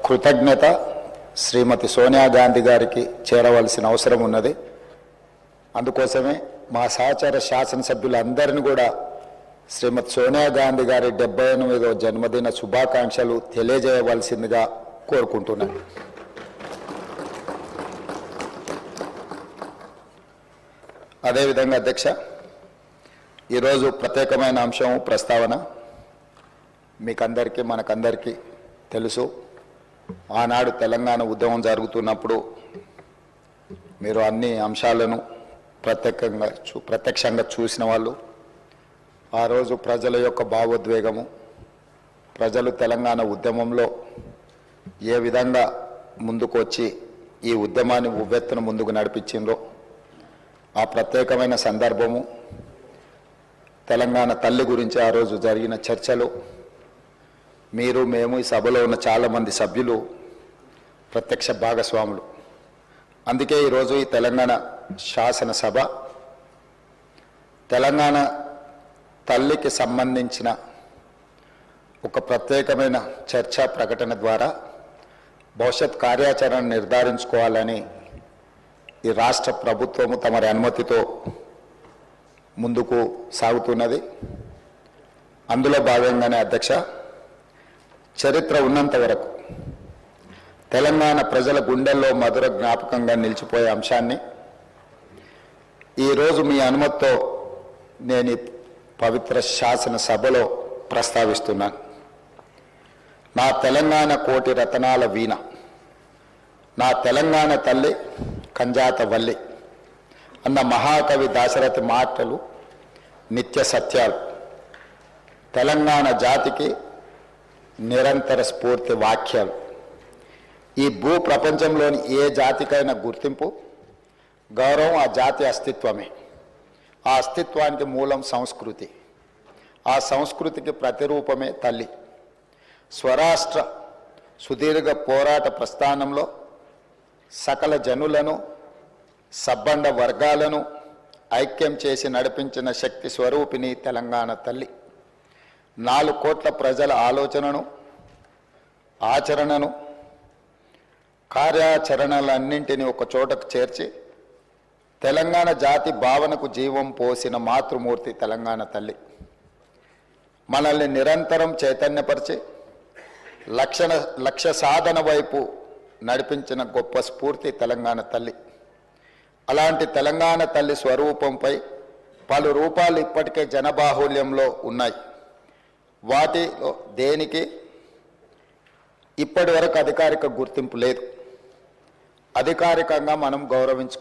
కృతజ్ఞత శ్రీమతి సోనియా గాంధీ గారికి చేరవలసిన అవసరం ఉన్నది. అందుకోసమే మా సహచర శాసనసభ్యులందరినీ కూడా శ్రీమతి సోనియా గాంధీ గారి 78వ జన్మదిన శుభాకాంక్షలు తెలియజేయవలసిందిగా కోరుకుంటున్నాను. అదేవిధంగా అధ్యక్ష, ఈరోజు ప్రత్యేకమైన అంశం ప్రస్తావన మీకందరికీ మనకందరికీ తెలుసు. ఆనాడు తెలంగాణ ఉద్యమం జరుగుతున్నప్పుడు మీరు అన్ని అంశాలను ప్రత్యక్షంగా చూసిన వాళ్ళు. ఆ రోజు ప్రజల యొక్క భావోద్వేగము, ప్రజలు తెలంగాణ ఉద్యమంలో ఏ విధంగా ముందుకు వచ్చి ఈ ఉద్యమాన్ని ఉవ్వెత్తున ముందుకు నడిపించిందో ఆ ప్రత్యేకమైన సందర్భము, తెలంగాణ తల్లి గురించి ఆ రోజు జరిగిన చర్చలు, మీరు మేము ఈ సభలో ఉన్న చాలామంది సభ్యులు ప్రత్యక్ష భాగస్వాములు. అందుకే ఈరోజు ఈ తెలంగాణ శాసనసభ తెలంగాణ తల్లికి సంబంధించిన ఒక ప్రత్యేకమైన చర్చా ప్రకటన ద్వారా భవిష్యత్ కార్యాచరణ నిర్ధారించుకోవాలని ఈ రాష్ట్ర ప్రభుత్వము తమరి అనుమతితో ముందుకు సాగుతున్నది. అందులో భాగంగానే అధ్యక్ష, చరిత్ర ఉన్నంత వరకు తెలంగాణ ప్రజల గుండెల్లో మధుర జ్ఞాపకంగా నిలిచిపోయే అంశాన్ని ఈరోజు మీ అనుమతితో నేను ఈ పవిత్ర శాసనసభలో ప్రస్తావిస్తున్నాను. నా తెలంగాణ కోటి రతనాల వీణ, నా తెలంగాణ తల్లి కంజాత వల్లి అన్న మహాకవి దాశరథి మాటలు నిత్య సత్యాలు, తెలంగాణ జాతికి నిరంతర స్ఫూర్తి వాక్యాలు. ఈ భూ ప్రపంచంలోని ఏ జాతికైనా గుర్తింపు, గౌరవం ఆ జాతి అస్తిత్వమే. ఆ అస్తిత్వానికి మూలం సంస్కృతి, ఆ సంస్కృతికి ప్రతిరూపమే తల్లి. స్వరాష్ట్ర సుదీర్ఘ పోరాట ప్రస్థానంలో సకల జనులను, సబ్బండ వర్గాలను ఐక్యం చేసి నడిపించిన శక్తి స్వరూపిణి తెలంగాణ తల్లి. 4 కోట్ల ప్రజల ఆలోచనను, ఆచరణను, కార్యాచరణలన్నింటినీ ఒక చోటకు చేర్చి తెలంగాణ జాతి భావనకు జీవం పోసిన మాతృమూర్తి తెలంగాణ తల్లి. మనల్ని నిరంతరం చైతన్యపరిచి లక్ష్య సాధన వైపు నడిపించిన గొప్ప స్ఫూర్తి తెలంగాణ తల్లి. అలాంటి తెలంగాణ తల్లి స్వరూపంపై పలు రూపాలు ఇప్పటికే జనబాహుల్యంలో ఉన్నాయి. వాటిలో దేనికి ఇప్పటి వరకు అధికారిక గుర్తింపు లేదు. అధికారికంగా మనం గౌరవించుకో